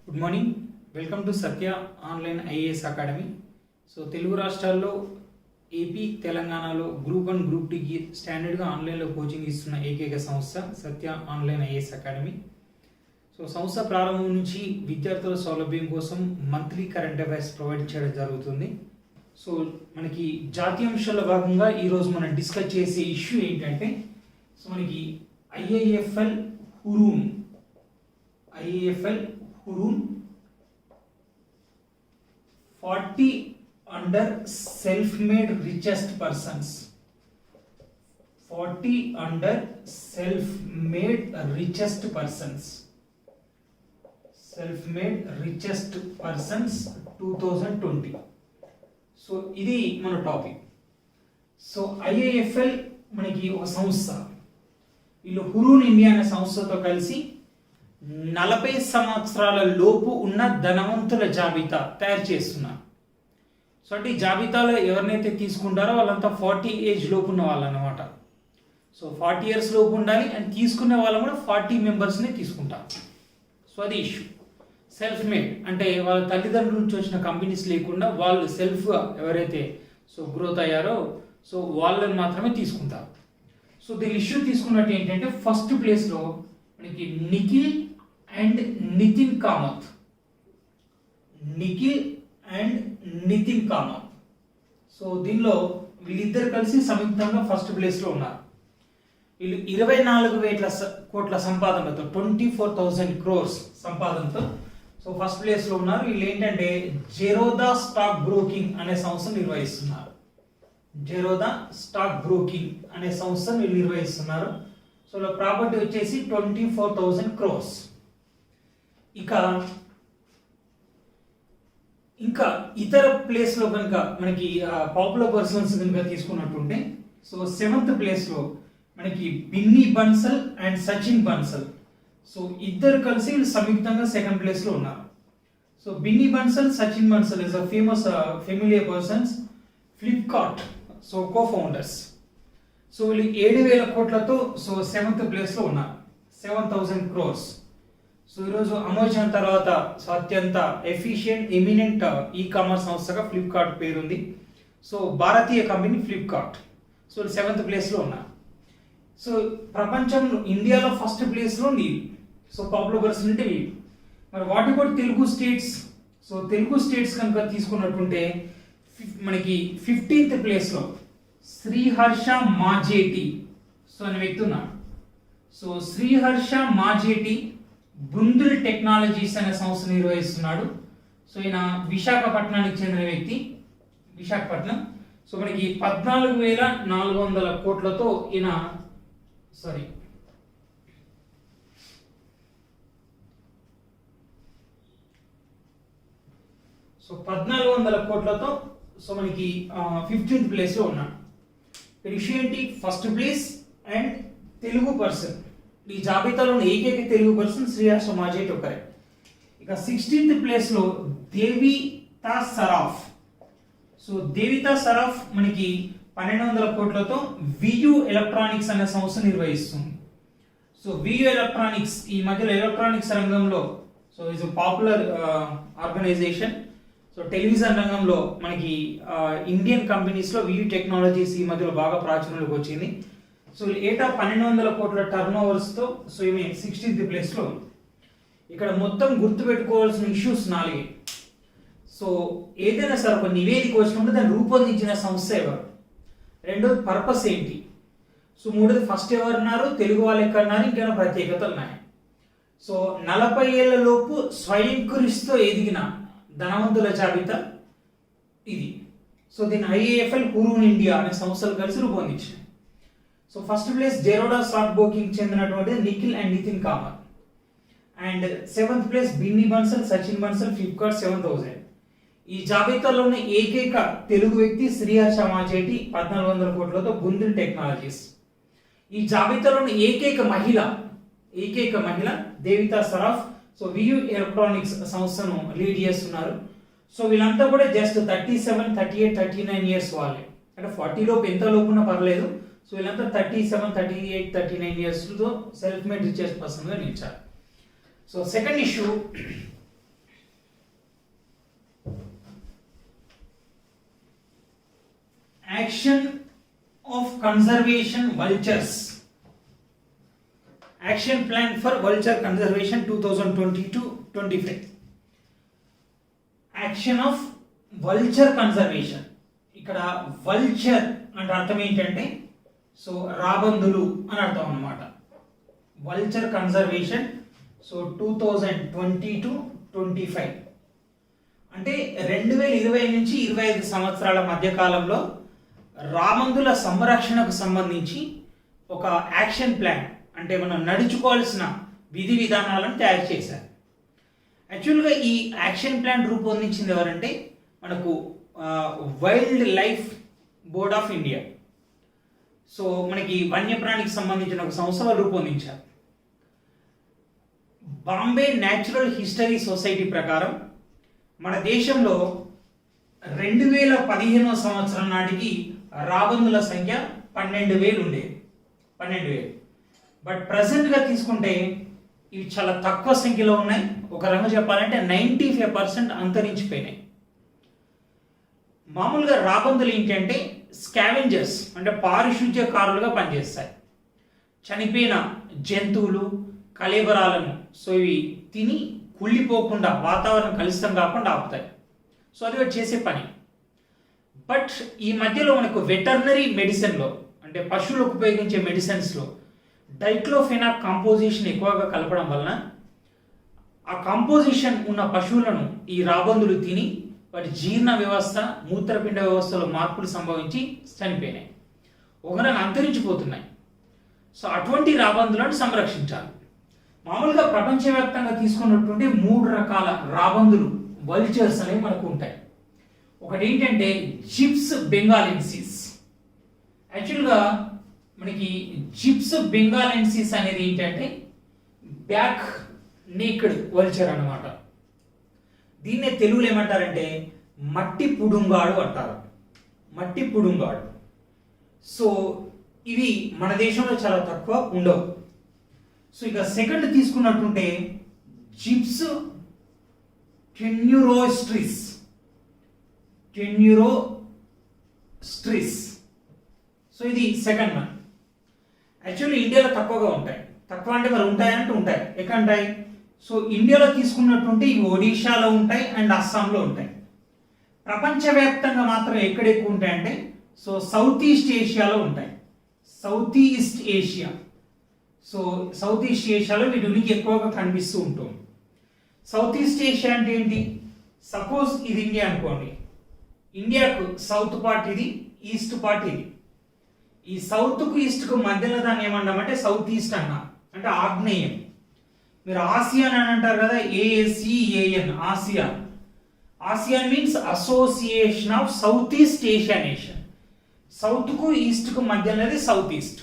Good morning. Welcome to Satya online IAS academy. So Telugu రాష్ట్రాల్లో AP తెలంగాణలో group 1 group 2కి స్టాండర్డ్గా ఆన్లైన్లో కోచింగ్ ఇస్తున్న ఏకైక సంస్థ సత్య ఆన్లైన్ ఐఏఎస్ అకాడమీ. సో సంస్థ ప్రారంభం నుంచి విద్యార్థుల సౌలభ్యం కోసం మంత్లీ కరెంట్ అఫైర్స్ ప్రొవైడ్ చేయడం జరుగుతుంది. సో మనకి జాతీయాంశాల భాగంగా ఈరోజు మనం డిస్కస్ చేసే ఇష్యూ ఏంటంటే, సో మనకి IAFL Hurun 40 under self-made richest persons. 40 under self-made richest persons. Self-made richest persons 2020. So ఇది మన టాపిక్. సో ఐఏఎఫ్ఎల్ మనకి ఒక సంస్థ. వీళ్ళు హురూన్ ఇండియా అనే సంస్థతో కలిసి 40 సంవత్సరాల లోపు ఉన్న ధనవంతుల జాబితా తయారు చేస్తున్నారు. సో అంటే ఈ జాబితాలో ఎవరినైతే తీసుకుంటారో వాళ్ళంతా 40 ఏజ్ లోపు ఉన్న వాళ్ళు అన్నమాట. సో 40 ఇయర్స్ లోపు ఉండాలి అండ్ తీసుకునే వాళ్ళు కూడా 40 మెంబర్స్ని తీసుకుంటారు. సో అది ఇష్యూ. సెల్ఫ్ మేడ్ అంటే వాళ్ళ తల్లిదండ్రుల నుంచి వచ్చిన కంపెనీస్ లేకుండా వాళ్ళు సెల్ఫ్గా ఎవరైతే సో గ్రోత్ అయ్యారో సో వాళ్ళని మాత్రమే తీసుకుంటారు. సో దీని ఇష్యూ తీసుకున్నట్టు ఏంటంటే, ఫస్ట్ ప్లేస్లో మనకి నిఖిల్ అండ్ నితిన్ కామత్. సో దీనిలో వీళ్ళిద్దరు కలిసి సంయుక్తంగా ఫస్ట్ ప్లేస్లో ఉన్నారు. వీళ్ళు 24,000 కోట్ల సంపాదనతో 24,000 crores సంపాదనతో సో ఫస్ట్ ప్లేస్లో ఉన్నారు. వీళ్ళు ఏంటంటే జెరోదా స్టాక్ బ్రోకింగ్ అనే సంస్థను నిర్వహిస్తున్నారు. సో ప్రాపర్టీ వచ్చేసి 24,000 crores. ఇంకా ఇతర ప్లేస్లో కనుక మనకి పాపులర్ పర్సన్స్ కనుక తీసుకున్నట్టుంటే, సో 7th ప్లేస్లో మనకి బిన్నీ బన్సల్ అండ్ సచిన్ బన్సల్. సో ఇద్దరు కలిసి వీళ్ళు సంయుక్తంగా సెకండ్ ప్లేస్లో ఉన్నారు. So Binny Bansal, Sachin Bansal is a famous familiar persons, Flipkart so co founders. So వీళ్ళు 7,000 కోట్లతో సో 7th ప్లేస్లో ఉన్నారు, 7,000 crores. సో ఈరోజు అమెజాన్ తర్వాత సో అత్యంత ఎఫిషియంట్ ఎమినెంట్ ఈ కామర్స్ సంస్థగా ఫ్లిప్కార్ట్ పేరుంది. సో భారతీయ కంపెనీ ఫ్లిప్కార్ట్. సో 7th ప్లేస్లో ఉన్నారు. సో ప్రపంచంలో ఇండియాలో ఫస్ట్ ప్లేస్లో నీళ్ళు. సో పాపులర్ పర్సన్ అంటే వీళ్ళు. మరి what about Telugu states? So Telugu states కనుక తీసుకున్నట్టుంటే మనకి 15th ప్లేస్లో శ్రీహర్ష మాజేటి సో అనే వ్యక్తి ఉన్నాడు. సో శ్రీహర్ష మాజేటి బృందుల్ టెక్నాలజీస్ అనే సంస్థ నిర్వహిస్తున్నాడు. సో ఈయన విశాఖపట్నానికి చెందిన వ్యక్తి, విశాఖపట్నం. సో మనకి 14,400 కోట్లతో ఈయన సో 1400 కోట్లతో సో మనకి 15th ప్లేస్లో ఉన్నాడు. విషయంటి first place and Telugu person. ఈ జాబితాలో ఏకైక తెలుగు పర్సన్ శ్రీహర్ష మాజేటి ఒకరే. ఇక 16th ప్లేస్లో దేవితా సరాఫ్. సో దేవితా సరాఫ్ మనకి 1,200 కోట్లతో వియు ఎలక్ట్రానిక్స్ అనే సంస్థ నిర్వహిస్తుంది. సో వియు ఎలక్ట్రానిక్స్ ఈ మధ్యలో ఎలక్ట్రానిక్స్ రంగంలో so is popular organization. So television రంగంలో మనకి ఇండియన్ కంపెనీస్లో వియు టెక్నాలజీస్ ఈ మధ్యలో బాగా ప్రాచుర్యంలోకి వచ్చింది. సో ఏటా 1,200 కోట్ల టర్న్ ఓవర్స్తో సో ఈమె 16th ప్లేస్లో. ఇక్కడ మొత్తం గుర్తుపెట్టుకోవాల్సిన ఇష్యూస్ 4. సో ఏదైనా సరే ఒక నివేదిక వచ్చినప్పుడు దాన్ని రూపొందించిన సంస్థ ఎవరు, రెండోది పర్పస్ ఏంటి, సో మూడోది ఫస్ట్ ఎవరున్నారు, తెలుగు వాళ్ళు ఎక్కడున్నారు, ఇంకేమైనా ప్రత్యేకతలు ఉన్నాయి. సో 40 ఏళ్ల లోపు స్వయం కృషితో ఎదిగిన ధనవంతుల జాబితా ఇది. సో దీన్ని ఐఏఎఫ్ఎల్ హురూన్ ఇండియా అనే సంస్థలు కలిసి రూపొందించాయి. So first place Zerodha stock broking చెందినటువంటి Nikhil and Nithin Kamath. And 7th place Binny Bansal, Sachin Bansal, Flipkart 7,000. ఈ జాబితాలోని ఏకైక తెలుగు వ్యక్తి శ్రీహర్ష మాజేటి 1,400 కోట్లతో బృందుల్ టెక్నాలజీస్. ఈ జాబితాలోని ఏకైక మహిళ Devita Saraf. So VU electronics సంస్థను లీడ్ చేస్తున్నారు. సో వీళ్ళంతా కూడా జస్ట్ 37, 38, 39 ఇయర్స్ వాళ్ళే. అంటే 40 లోపు ఎంత లోపు ఉన్నా పర్లేదు. సో వీళ్ళంతా 37, 38, 39 ఇయర్స్తో సెల్ఫ్ మేడ్ రిచెస్ట్ పర్సన్గా నిలిచారు. So second issue, action of conservation vultures, action plan for vulture conservation 2020-25. Action of vulture conservation. ఇక్కడ వల్చర్ అంటే అర్థం ఏంటంటే సో రాబందులు అని అర్థం అన్నమాట. వల్చర్ కన్జర్వేషన్ సో 2020-25 అంటే 2020 నుంచి 25 సంవత్సరాల మధ్య కాలంలో రాబందుల సంరక్షణకు సంబంధించి ఒక యాక్షన్ ప్లాన్ అంటే మనం నడుచుకోవాల్సిన విధి విధానాలను తయారు చేశారు. యాక్చువల్గా ఈ యాక్షన్ ప్లాన్ రూపొందించింది ఎవరంటే మనకు wild life board of India. So మనకి వన్యప్రాణికి సంబంధించిన ఒక సంస్థ రూపొందించారు. బాంబే న్యాచురల్ హిస్టరీ సొసైటీ ప్రకారం మన దేశంలో 2015 సంవత్సరం నాటికి రాబందుల సంఖ్య 12,000 ఉండేది. 12,000. బట్ ప్రజెంట్గా తీసుకుంటే ఇవి చాలా తక్కువ సంఖ్యలో ఉన్నాయి. ఒక రకంగా చెప్పాలంటే 95% అంతరించిపోయినాయి. మామూలుగా రాబందులు ఏంటంటే స్కావెంజర్స్ అంటే పారిశుధ్యకారులుగా పనిచేస్తాయి. చనిపోయిన జంతువులు కళేబరాలను సో ఇవి తిని కుళ్ళిపోకుండా వాతావరణం కలుషితం కాకుండా ఆపుతాయి. సో అది చేసే పని. బట్ ఈ మధ్యలో మనకు వెటర్నరీ మెడిసిన్లో అంటే పశువులకు ఉపయోగించే మెడిసిన్స్లో డైక్లోఫెనాక్ కాంపోజిషన్ ఎక్కువగా కలపడం వలన ఆ కాంపోజిషన్ ఉన్న పశువులను ఈ రాబందులు తిని వాటి జీర్ణ వ్యవస్థ మూత్రపిండ వ్యవస్థలో మార్పులు సంభవించి చనిపోయినాయి, ఒకరికి అంతరించిపోతున్నాయి. సో అటువంటి రాబందులను సంరక్షించాలి. మామూలుగా ప్రపంచవ్యాప్తంగా తీసుకున్నటువంటి 3 రకాల రాబందులు వల్చర్స్ అనేవి మనకు ఉంటాయి. ఒకటి ఏంటంటే జిప్స్ బెంగాలెన్సిస్. యాక్చువల్గా మనకి జిప్స్ బెంగాలెన్సిస్ అనేది ఏంటంటే బ్యాక్ నేక్డ్ వల్చర్ అన్నమాట. దీన్నే తెలుగులో ఏమంటారంటే మట్టి పుడుంగాడు అంటారు. మట్టి పుడుంగాడు. సో ఇవి మన దేశంలో చాలా తక్కువ ఉండవు. సో ఇక సెకండ్ తీసుకున్నట్టుంటే జిప్స్ టెన్యూరోస్ట్రిస్. సో ఇది సెకండ్ వన్. యాక్చువల్లీ ఇండియాలో తక్కువగా ఉంటాయి. తక్కువ అంటే మరి ఉంటాయంటే ఉంటాయి. ఎక్కడ ఉంటాయి? సో ఇండియాలో తీసుకున్నట్టుంటే ఇవి ఒడిశాలో ఉంటాయి అండ్ అస్సాంలో ఉంటాయి. ప్రపంచవ్యాప్తంగా మాత్రం ఎక్కడ ఎక్కువ ఉంటాయంటే సో సౌత్ ఈస్ట్ ఏషియాలో ఉంటాయి. South east Asia. So south east ఏషియాలో వీటి ఉనికి ఎక్కువగా కనిపిస్తూ ఉంటుంది. సౌత్ ఈస్ట్ ఏషియా అంటే ఏంటి? సపోజ్ ఇది ఇండియా అనుకోండి. ఇండియాకు సౌత్ పార్ట్ ఇది, ఈస్ట్ పార్ట్ ఇది. ఈ సౌత్కు ఈస్ట్కు మధ్యలో దాన్ని ఏమన్నామంటే సౌత్ ఈస్ట్ అన్నా అంటే ఆగ్నేయం. మీరు ఆసియాన్ అని అంటారు కదా, ASEAN ASEAN. ASEAN means association of south east Asia nation. సౌత్కు ఈస్ట్కు మధ్యలోది సౌత్ ఈస్ట్.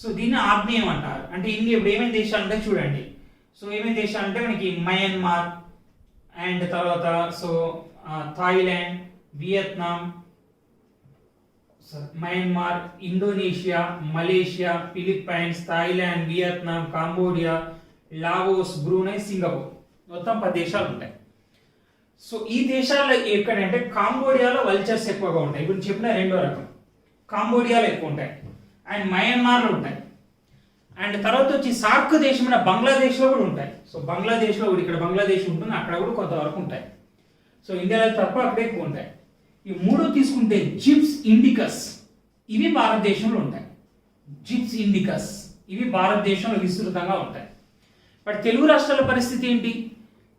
సో దీన్ని ఆగ్నేయం అంటారు. అంటే ఇండియా ఇప్పుడు ఏమేమి దేశాలు ఉంటాయి చూడండి. సో ఏమేమి దేశాలు అంటే మనకి మయన్మార్ అండ్ తర్వాత so Thailand, Vietnam, Myanmar, Indonesia, Malaysia, Philippines, Thailand, Vietnam, Cambodia, Laos, Brunei, Singapore. మొత్తం 10 దేశాలు ఉంటాయి. సో ఈ దేశాల్లో ఎక్కడంటే కాంబోడియాలో వల్చర్స్ ఎక్కువగా ఉంటాయి. ఇప్పుడు చెప్పిన రెండో రకం కాంబోడియాలో ఎక్కువ ఉంటాయి అండ్ మయన్మార్లో ఉంటాయి. అండ్ తర్వాత వచ్చి సార్క్ దేశమైన బంగ్లాదేశ్లో కూడా ఉంటాయి. సో బంగ్లాదేశ్లో కూడా ఇక్కడ బంగ్లాదేశ్ ఉంటుంది, అక్కడ కూడా కొంతవరకు ఉంటాయి. సో ఇండియాలో తక్కువ అక్కడ ఎక్కువ ఉంటాయి. ఈ 3 తీసుకుంటే జిప్స్ ఇండికస్ ఇవి భారతదేశంలో ఉంటాయి. జిప్స్ ఇండికస్ ఇవి భారతదేశంలో విస్తృతంగా ఉంటాయి. బట్ తెలుగు రాష్ట్రాల పరిస్థితి ఏంటి?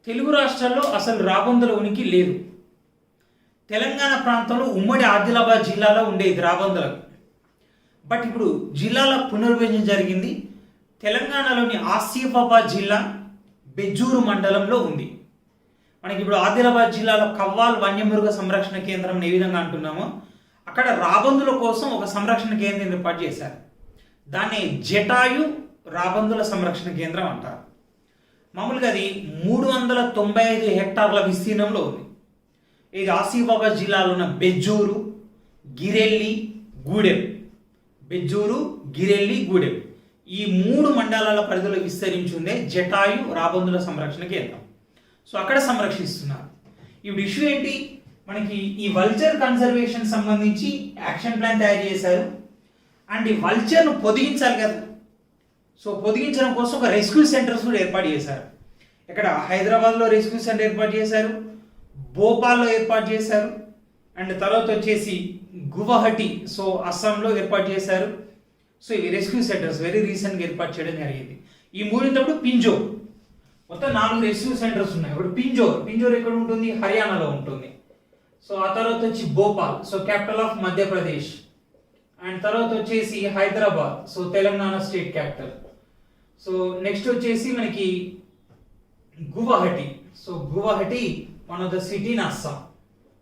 తెలుగు రాష్ట్రాల్లో అసలు రాబందుల ఉనికి లేదు. తెలంగాణ ప్రాంతంలో ఉమ్మడి ఆదిలాబాద్ జిల్లాలో ఉండేది రాబందులకు. బట్ ఇప్పుడు జిల్లాల పునర్విభజన జరిగింది. తెలంగాణలోని ఆసిఫాబాద్ జిల్లా బెజ్జూరు మండలంలో ఉంది. మనకి ఇప్పుడు ఆదిలాబాద్ జిల్లాలో కవ్వాల్ వన్యమృగ సంరక్షణ కేంద్రం ఏ విధంగా అంటున్నామో అక్కడ రాబందుల కోసం ఒక సంరక్షణ కేంద్రం ఏర్పాటు చేశారు. దాన్ని జటాయు రాబందుల సంరక్షణ కేంద్రం అంటారు. మామూలుగా అది 395 హెక్టార్ల విస్తీర్ణంలో ఉంది. ఇది ఆసిఫాబాద్ జిల్లాలో ఉన్న బెజ్జూరు, గిరెల్లి, గూడెం. బెజ్జూరు, గిరెల్లి, గూడెం ఈ 3 మండలాల పరిధిలో విస్తరించి ఉండే జటాయు రాబందుల సంరక్షణ కేంద్రం. సో అక్కడ సంరక్షిస్తున్నారు. ఇప్పుడు ఇష్యూ ఏంటి? మనకి ఈ వల్చర్ కన్జర్వేషన్ సంబంధించి యాక్షన్ ప్లాన్ తయారు చేశారు. అండ్ ఈ వల్చర్ను పొదిగించాలి కదా, సో పొదిగించడం కోసం ఒక రెస్క్యూ సెంటర్స్ కూడా ఏర్పాటు చేశారు. ఇక్కడ హైదరాబాద్లో రెస్క్యూ సెంటర్ ఏర్పాటు చేశారు, భోపాల్లో ఏర్పాటు చేశారు, అండ్ తర్వాత వచ్చేసి గువాహటి సో అస్సాంలో ఏర్పాటు చేశారు. సో ఇవి రెస్క్యూ సెంటర్స్ వెరీ రీసెంట్గా ఏర్పాటు చేయడం జరిగింది. ఈ మూడింతప్పుడు పింజోర్, మొత్తం 4 రెస్క్యూ సెంటర్స్ ఉన్నాయి. ఇప్పుడు పింజోర్ ఎక్కడ ఉంటుంది, హర్యానాలో ఉంటుంది. సో ఆ తర్వాత వచ్చి Bhopal, so capital of Madhya Pradesh. And తర్వాత వచ్చేసి Hyderabad, so Telangana state capital. So next వచ్చేసి మనకి Guwahati, so Guwahati one of the city in Assam.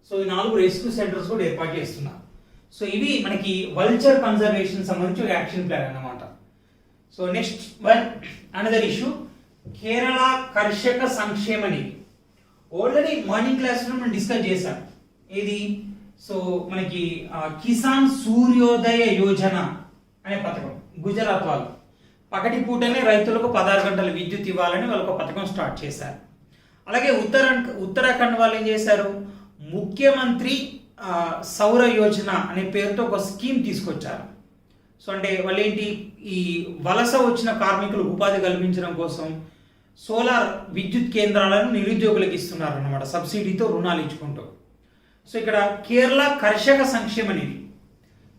So ఈ 4 రెస్క్యూ సెంటర్స్ కూడా ఏర్పాటు చేస్తున్నారు. సో ఇవి మనకి వల్చర్ కన్జర్వేషన్ సంబంధించి ఒక యాక్షన్ ప్లాన్ అన్నమాట. So next one another issue, Kerala కర్షక సంక్షేమ నిధి. ఆల్రెడీ మార్నింగ్ క్లాస్లో మనం డిస్కస్ చేశాం. ఇది సో మనకి కిసాన్ సూర్యోదయ యోజన అనే పథకం. గుజరాత్ వాళ్ళు పగటి పూటనే రైతులకు 16 గంటల విద్యుత్ ఇవ్వాలని వాళ్ళు ఒక పథకం స్టార్ట్ చేశారు. అలాగే ఉత్తరాఖండ్ వాళ్ళు ఏం చేశారు, ముఖ్యమంత్రి సౌర యోజన అనే పేరుతో ఒక స్కీమ్ తీసుకొచ్చారు. సో అంటే వాళ్ళు ఏంటి, ఈ వలస వచ్చిన కార్మికులు ఉపాధి కల్పించడం కోసం సోలార్ విద్యుత్ కేంద్రాలను నిరుద్యోగులకు ఇస్తున్నారు అన్నమాట, సబ్సిడీతో రుణాలు ఇచ్చుకుంటూ. సో ఇక్కడ కేరళ కర్షక సంక్షేమ నిధి,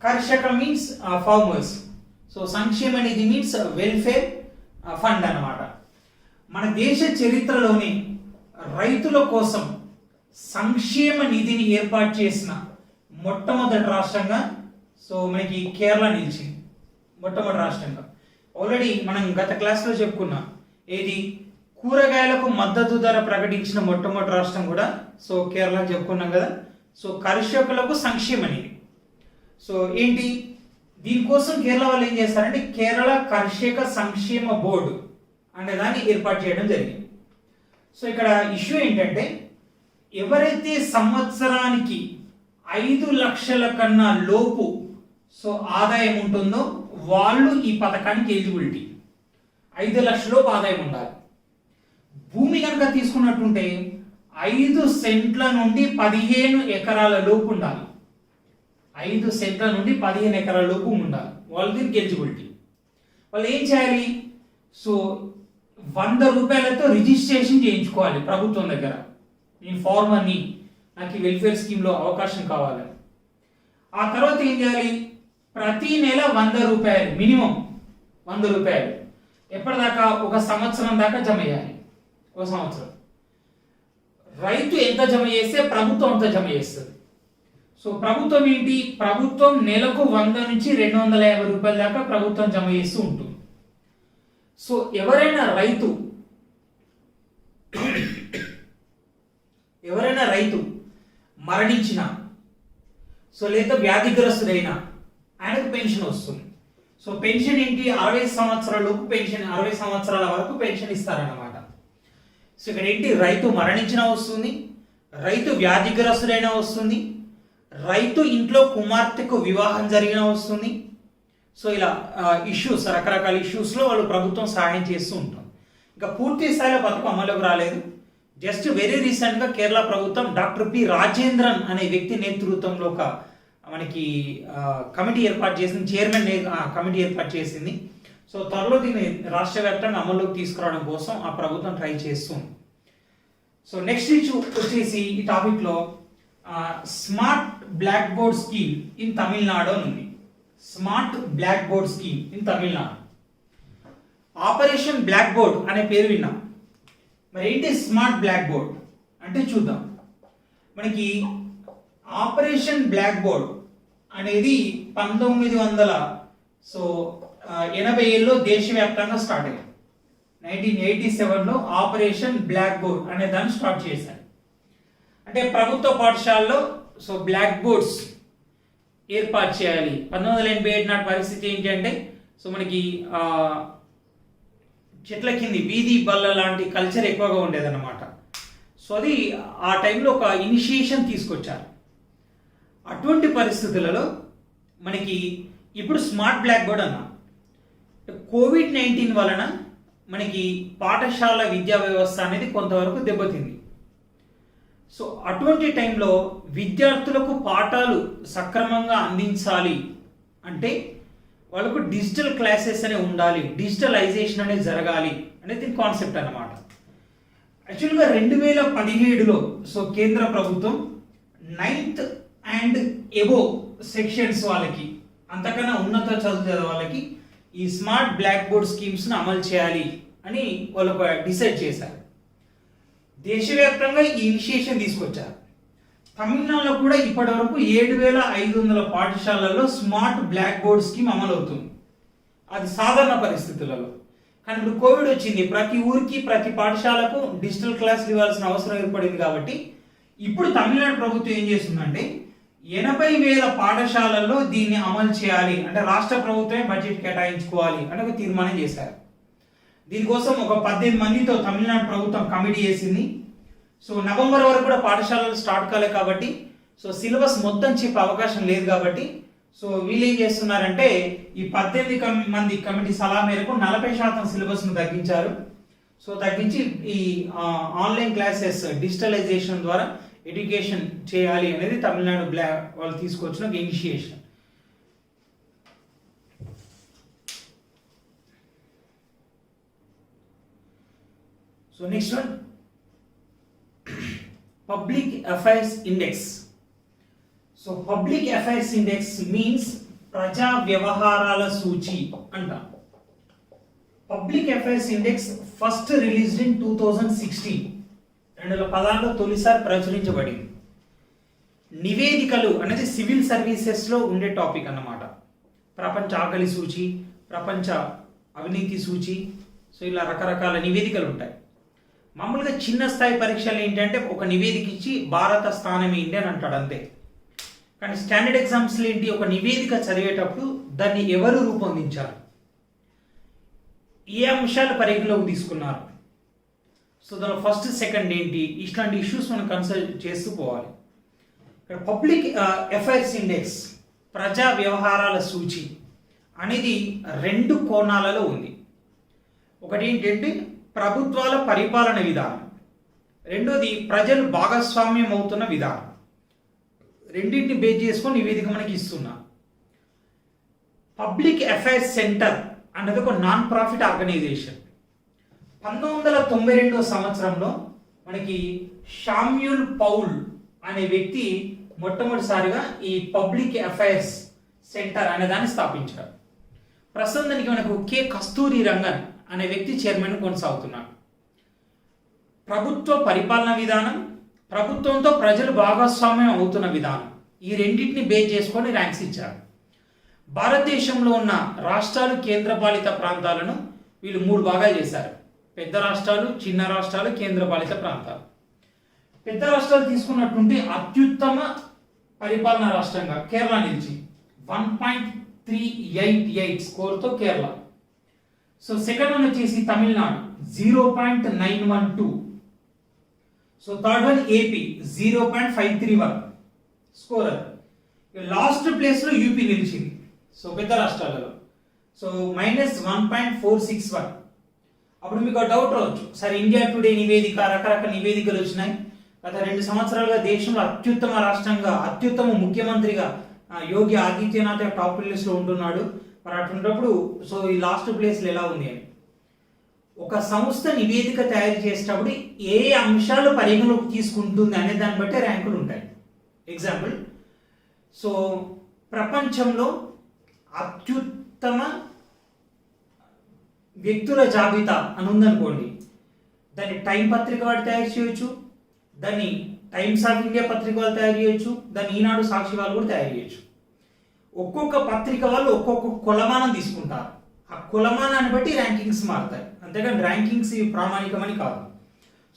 కర్షక మీన్స్ ఫార్మర్స్, సో సంక్షేమ నిధి మీన్స్ వెల్ఫేర్ ఫండ్ అన్నమాట. మన దేశ చరిత్రలోని రైతుల కోసం సంక్షేమ నిధిని ఏర్పాటు చేసిన మొట్టమొదటి రాష్ట్రంగా సో మనకి కేరళ నిలిచింది, మొట్టమొదటి రాష్ట్రంగా. ఆల్రెడీ మనం గత క్లాస్లో చెప్పుకున్నాం, ఏది కూరగాయలకు మద్దతు ధర ప్రకటించిన మొట్టమొదటి రాష్ట్రం కూడా సో కేరళ చెప్పుకున్నాం కదా. సో కర్షకులకు సంక్షేమ నిధి, సో ఏంటి దీనికోసం కేరళ వాళ్ళు ఏం చేస్తారంటే కేరళ కర్షక సంక్షేమ బోర్డు అనే దాన్ని ఏర్పాటు చేయడం జరిగింది. సో ఇక్కడ ఇష్యూ ఏంటంటే ఎవరైతే సంవత్సరానికి 5 లక్షల కన్నా లోపు సో ఆదాయం ఉంటుందో వాళ్ళు ఈ పథకానికి ఎలిజిబిలిటీ. 5 లక్షల లోపు ఆదాయం ఉండాలి. భూమి కనుక తీసుకున్నట్టుంటే 5 సెంట్ల నుండి 15 ఎకరాల లోపు ఉండాలి. 5 సెంట్ల నుండి 15 ఎకరాల లోపు ఉండాలి వాళ్ళు దీనికి ఎలిజిబిలిటీ. వాళ్ళు ఏం చేయాలి, సో 100 రూపాయలతో రిజిస్ట్రేషన్ చేయించుకోవాలి ప్రభుత్వం దగ్గర. నేను ఫార్మర్ని, నాకు ఈ వెల్ఫేర్ స్కీమ్లో అవకాశం కావాలని. ఆ తర్వాత ఏం చేయాలి, ప్రతి నెల 100 రూపాయలు, మినిమం 100 రూపాయలు ఎప్పటిదాకా, ఒక సంవత్సరం దాకా జమ చేయాలి. ఒక సంవత్సరం రైతు ఎంత జమ చేస్తే ప్రభుత్వం అంత జమ చేస్తుంది. సో ప్రభుత్వం ఏంటి, ప్రభుత్వం నెలకు 100 నుంచి 250 రూపాయల దాకా ప్రభుత్వం జమ చేస్తూ ఉంటుంది. సో ఎవరైనా రైతు మరణించిన, సో లేదా వ్యాధిగ్రస్తుడైనా ఆయనకు పెన్షన్ వస్తుంది. సో పెన్షన్ ఏంటి, 60 సంవత్సరాల లోపు పెన్షన్, 60 సంవత్సరాల వరకు పెన్షన్ ఇస్తారన్నమాట. సో ఇక్కడ ఏంటి, రైతు మరణించినా వస్తుంది, రైతు వ్యాధిగ్రస్తుడైనా వస్తుంది, రైతు ఇంట్లో కుమార్తెకు వివాహం జరిగినా వస్తుంది. సో ఇలా ఇష్యూస్, రకరకాల ఇష్యూస్లో వాళ్ళు ప్రభుత్వం సహాయం చేస్తూ ఉంటాం. ఇంకా పూర్తి స్థాయిలో పథకం అమలుకు రాలేదు. జస్ట్ వెరీ రీసెంట్గా కేరళ ప్రభుత్వం డాక్టర్ పి రాజేంద్రన్ అనే వ్యక్తి నేతృత్వంలో ఒక మనకి కమిటీ ఏర్పాటు చేసింది, చైర్మన్ కమిటీ ఏర్పాటు చేసింది. సో త్వరలో దీన్ని రాష్ట్ర వ్యాప్తంగా అమల్లోకి తీసుకురావడం కోసం ఆ ప్రభుత్వం ట్రై చేస్తుంది. సో నెక్స్ట్ ఇష్యూ వచ్చేసి ఈ టాపిక్లో smart black board scheme in Tamil Nadu అని ఉంది. Smart black board scheme in Tamil Nadu. Operation black board అనే పేరు విన్నాం. మరి ఏంటి స్మార్ట్ బ్లాక్ బోర్డ్ అంటే చూద్దాం. మనకి ఆపరేషన్ బ్లాక్ బోర్డ్ అనేది 1987లో దేశవ్యాప్తంగా స్టార్ట్ అయ్యింది. 1987లో ఆపరేషన్ బ్లాక్ బోర్డ్ అనే దాన్ని స్టార్ట్ చేశారు. అంటే ప్రభుత్వ పాఠశాలలో సో బ్లాక్ బోర్డ్స్ ఏర్పాటు చేయాలి. 1987 నాటి పరిస్థితి ఏంటి అంటే సో మనకి చెట్ల కింది వీధి బల్ల లాంటి కల్చర్ ఎక్కువగా ఉండేదన్నమాట. సో అది ఆ టైంలో ఒక ఇనిషియేషన్ తీసుకొచ్చారు. అటువంటి పరిస్థితులలో మనకి ఇప్పుడు స్మార్ట్ బ్లాక్ బోర్డ్ అన్నాం. కోవిడ్-19 వలన మనకి పాఠశాల విద్యా వ్యవస్థ అనేది కొంతవరకు దెబ్బతింది. సో అటువంటి టైంలో విద్యార్థులకు పాఠాలు సక్రమంగా అందించాలి అంటే వాళ్ళకు డిజిటల్ క్లాసెస్ అనే ఉండాలి, డిజిటలైజేషన్ అనేది జరగాలి అనేది దీని కాన్సెప్ట్ అన్నమాట. యాక్చువల్గా 2017లో సో కేంద్ర ప్రభుత్వం 9th అండ్ ఎబో సెక్షన్స్ వాళ్ళకి, అంతకన్నా ఉన్నత చదువు వాళ్ళకి ఈ స్మార్ట్ బ్లాక్ బోర్డ్ స్కీమ్స్ను అమలు చేయాలి అని వాళ్ళు డిసైడ్ చేశారు. దేశవ్యాప్తంగా ఈ ఇనిషియేషన్ తీసుకొచ్చారు. తమిళనాడులో కూడా ఇప్పటి వరకు 7,500 పాఠశాలల్లో స్మార్ట్ బ్లాక్ బోర్డ్ స్కీమ్ అమలు అవుతుంది. అది సాధారణ పరిస్థితులలో. కానీ ఇప్పుడు కోవిడ్ వచ్చింది, ప్రతి ఊరికి ప్రతి పాఠశాలకు డిజిటల్ క్లాసులు ఇవ్వాల్సిన అవసరం ఏర్పడింది. కాబట్టి ఇప్పుడు తమిళనాడు ప్రభుత్వం ఏం చేస్తుందంటే 80,000 పాఠశాలల్లో దీన్ని అమలు చేయాలి అంటే రాష్ట్ర ప్రభుత్వమే బడ్జెట్ కేటాయించుకోవాలి అని ఒక తీర్మానం చేశారు. దీనికోసం ఒక 18 మందితో తమిళనాడు ప్రభుత్వం కమిటీ చేసింది. సో నవంబర్ వరకు కూడా పాఠశాలలు స్టార్ట్ కాలే కాబట్టి సో సిలబస్ మొత్తం చెప్పే అవకాశం లేదు. కాబట్టి సో వీళ్ళు ఏం చేస్తున్నారంటే ఈ 18 మంది కమిటీ సలహా మేరకు 40% సిలబస్ను తగ్గించారు. సో తగ్గించి ఈ ఆన్లైన్ క్లాసెస్ డిజిటలైజేషన్ ద్వారా ఎడ్యుకేషన్ చేయాలి అనేది తమిళనాడు వాళ్ళు తీసుకొచ్చిన ఒక initiation. So next one, public affairs index. So public affairs index means ప్రజా వ్యవహారాల సూచి అంటాం. Public affairs index first released in 2016, 2016లో తొలిసారి ప్రచురించబడింది. నివేదికలు అనేది సివిల్ సర్వీసెస్లో ఉండే టాపిక్ అన్నమాట. ప్రపంచ ఆకలి సూచి, ప్రపంచ అవినీతి సూచి, సో ఇలా రకరకాల నివేదికలు ఉంటాయి. మామూలుగా చిన్న స్థాయి పరీక్షలు ఏంటంటే ఒక నివేదిక ఇచ్చి భారత స్థానం ఏంటి అని అంటాడు అంతే. కానీ స్టాండర్డ్ ఎగ్జామ్స్లో ఏంటి, ఒక నివేదిక చదివేటప్పుడు దాన్ని ఎవరు రూపొందించారు, ఏ అంశాలు పరిగణలోకి తీసుకున్నారు, సో దాని ఫస్ట్ సెకండ్ ఏంటి, ఇట్లాంటి ఇష్యూస్ మనం కన్సల్ట్ చేస్తూ పోవాలి. ఇక్కడ పబ్లిక్ అఫైర్స్ ఇండెక్స్ ప్రజా వ్యవహారాల సూచి అనేది 2 కోణాలలో ఉంది. ఒకటి ఏంటంటే ప్రభుత్వాల పరిపాలన విధానం, రెండోది ప్రజలు భాగస్వామ్యం అవుతున్న విధానం. రెండింటిని బేస్ చేసుకొని నివేదిక మనకి ఇస్తున్నా. పబ్లిక్ అఫైర్స్ సెంటర్ అన్నది ఒక నాన్ ప్రాఫిట్ ఆర్గనైజేషన్. 1992 సంవత్సరంలో మనకి షామ్యూల్ పౌల్ అనే వ్యక్తి మొట్టమొదటిసారిగా ఈ పబ్లిక్ అఫైర్స్ సెంటర్ అనే దాన్ని స్థాపించారు. ప్రస్తుతం దానికి మనకు కె కస్తూరి రంగన్ అనే వ్యక్తి చైర్మన్ కొనసాగుతున్నాడు. ప్రభుత్వ పరిపాలన విధానం, ప్రభుత్వంతో ప్రజలు భాగస్వామ్యం అవుతున్న విధానం, ఈ రెండింటిని బేస్ చేసుకొని ర్యాంక్స్ ఇచ్చారు. భారతదేశంలో ఉన్న రాష్ట్రాలు, కేంద్రపాలిత ప్రాంతాలను వీళ్ళు 3 భాగాలు చేశారు. పెద్ద రాష్ట్రాలు, చిన్న రాష్ట్రాలు, కేంద్రపాలిత ప్రాంతాలు. పెద్ద రాష్ట్రాలు తీసుకున్నటువంటి అత్యుత్తమ పరిపాలనా రాష్ట్రంగా కేరళ నిలిచి 1.388 స్కోర్తో కేరళ. సో సెకండ్ వన్ వచ్చేసి Tamil Nadu 0.912. So third one AP 0.531 scorer. Last ప్లేస్లో యూపీ నిలిచింది సో పెద్ద రాష్ట్రాలలో. సో -1.461. అప్పుడు మీకు డౌట్ రావచ్చు, సరే ఇండియా టుడే నివేదిక, రకరకాల నివేదికలు వచ్చినాయి. గత 2 సంవత్సరాలుగా దేశంలో అత్యుత్తమ రాష్ట్రంగా, అత్యుత్తమ ముఖ్యమంత్రిగా యోగి ఆదిత్యనాథ్ టాప్ లిస్ట్లో ఉంటున్నాడు. మరి అటువంటిప్పుడు సో ఈ లాస్ట్ ప్లేస్లో ఎలా ఉంది అని ఒక సంస్థ నివేదిక తయారు చేసేటప్పుడు ఏ అంశాలు పరిగణలోకి తీసుకుంటుంది అనే దాన్ని బట్టి ర్యాంకులు ఉంటాయి. ఎగ్జాంపుల్, సో ప్రపంచంలో అత్యుత్తమ వ్యక్తుల జాబితా అని ఉందనుకోండి, దాన్ని టైం పత్రిక వాడు తయారు చేయొచ్చు, దాన్ని టైమ్స్ ఆఫ్ ఇండియా పత్రిక వాళ్ళు తయారు చేయొచ్చు, దాన్ని ఈనాడు సాక్షి వాళ్ళు కూడా తయారు చేయొచ్చు. ఒక్కొక్క పత్రిక వాళ్ళు ఒక్కొక్క కొలమానం తీసుకుంటారు. ఆ కొలమానాన్ని బట్టి ర్యాంకింగ్స్ మారుతాయి, అంతేగాని ర్యాంకింగ్స్ ఇవి ప్రామాణికమని కాదు.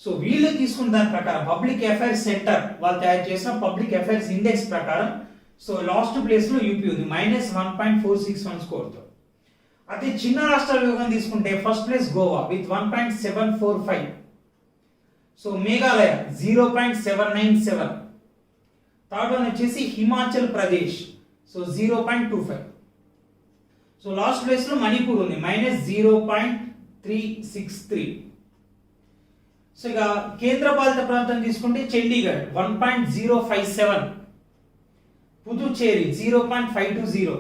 సో వీళ్ళు తీసుకున్న దాని ప్రకారం పబ్లిక్ అఫైర్స్ సెంటర్ వాళ్ళు తయారు చేసిన పబ్లిక్ అఫైర్స్ ఇండెక్స్ ప్రకారం సో లాస్ట్ ప్లేస్లో యూపీ ఉంది -1.461 స్కోర్తో. అదే చిన్న రాష్ట్రాల యోగం తీసుకుంటే first place Goa with 1.745. So Meghalaya 0.797. Third one వచ్చేసి Himachal Pradesh so 0.25. So last ప్లేస్లో మణిపూర్ ఉంది -0.363. సో ఇక కేంద్ర పాలిత ప్రాంతం తీసుకుంటే Chandigarh 1.057, Puducherry 0.520,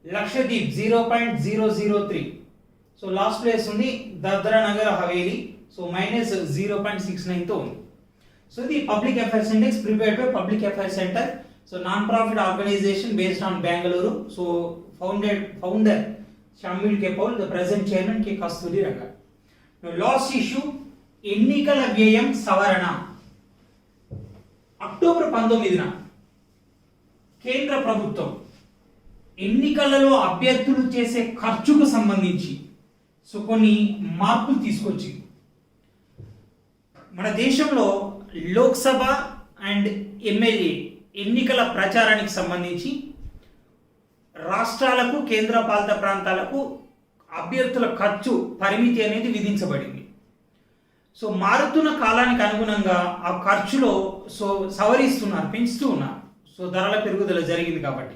Lakshadweep 0.003. So last place ఉంది దాద్రా నగర్ హవేలీ, సో -0.69తో ఉంది. సో ఇది public affairs index prepared by public affairs centre. So non profit organization based on Bengaluru. So founder Samuel K Paul, the present chairman K Kasturi Rangan. Last issue ఎన్నికల వ్యయం సవరణ. అక్టోబర్ 19న కేంద్ర ప్రభుత్వం ఎన్నికలలో అభ్యర్థులు చేసే ఖర్చుకు సంబంధించి సో కొన్ని మార్పులు తీసుకొచ్చి మన దేశంలో లోక్సభ అండ్ ఎమ్మెల్యే ఎన్నికల ప్రచారానికి సంబంధించి రాష్ట్రాలకు కేంద్ర పాలిత ప్రాంతాలకు అభ్యర్థుల ఖర్చు పరిమితి అనేది విధించబడింది. సో మారుతున్న కాలానికి అనుగుణంగా ఆ ఖర్చులో సో సవరిస్తున్నారు, పెంచుతూ ఉన్నారు. సో ధరల పెరుగుదల జరిగింది కాబట్టి.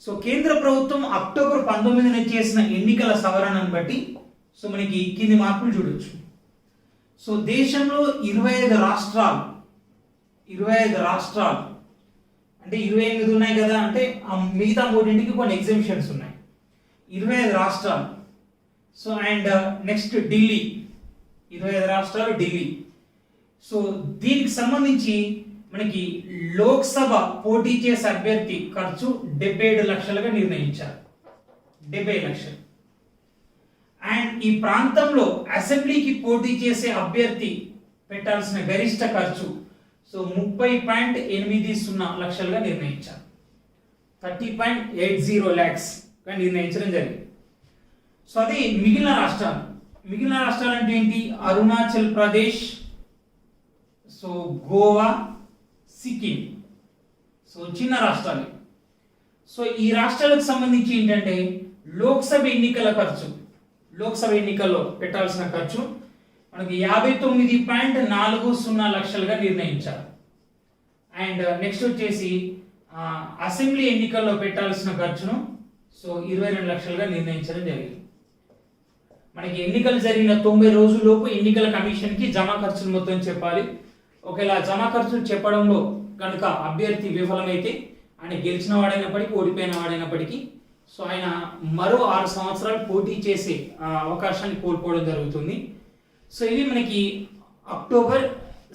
సో కేంద్ర ప్రభుత్వం అక్టోబర్ 19న చేసిన ఎన్నికల సవరణను బట్టి సో మనకి కింది మార్పులు చూడొచ్చు. సో దేశంలో 25 రాష్ట్రాలు అంటే 28 ఉన్నాయి కదా, అంటే మిగతా 3ంటికి కొన్ని ఎగ్జామ్షన్స్ ఉన్నాయి. 25 రాష్ట్రాలు. సో అండ్ నెక్స్ట్ ఢిల్లీ, 25 రాష్ట్రాలు ఢిల్లీ. సో దీనికి సంబంధించి మనకి లోక్సభ పోటీ చేసే అభ్యర్థి ఖర్చు 77 లక్షలుగా నిర్ణయించారు. 70 లక్షలు. అండ్ ఈ ప్రాంతంలో అసెంబ్లీకి పోటీ చేసే అభ్యర్థి పెట్టాల్సిన గరిష్ట ఖర్చు సో 30.80 లక్షలుగా నిర్ణయించారు. 30.80 lakhs గా నిర్ణయించడం జరిగింది. సో అది మిగిలిన రాష్ట్రాలు అంటే ఏంటి? అరుణాచల్ ప్రదేశ్, సో గోవా, సిక్కిం. సో చిన్న రాష్ట్రాలు. సో ఈ రాష్ట్రాలకు సంబంధించి ఏంటంటే లోక్సభ ఎన్నికల్లో పెట్టాల్సిన ఖర్చు మనకి 59.40 లక్షలుగా నిర్ణయించారు. అండ్ నెక్స్ట్ వచ్చేసి అసెంబ్లీ ఎన్నికల్లో పెట్టాల్సిన ఖర్చును సో 22 లక్షలుగా నిర్ణయించడం జరిగింది. మనకి ఎన్నికలు జరిగిన 90 రోజుల్లోపు ఎన్నికల కమిషన్కి జమా ఖర్చులు మొత్తం చెప్పాలి. ఒకవేళ జమా ఖర్చులు చెప్పడంలో కనుక అభ్యర్థి విఫలమైతే ఆయన గెలిచిన వాడైనప్పటికీ ఓడిపోయిన వాడైనప్పటికీ సో ఆయన మరో 6 సంవత్సరాలు పోటీ చేసే అవకాశాన్ని కోల్పోవడం జరుగుతుంది. సో ఇవి మనకి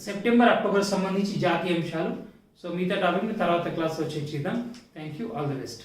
సెప్టెంబర్ అక్టోబర్ సంబంధించి జాతీయ అంశాలు. సో మిగతా టాపిక్ని తర్వాత క్లాస్ వచ్చి చూద్దాం. Thank you, all the best.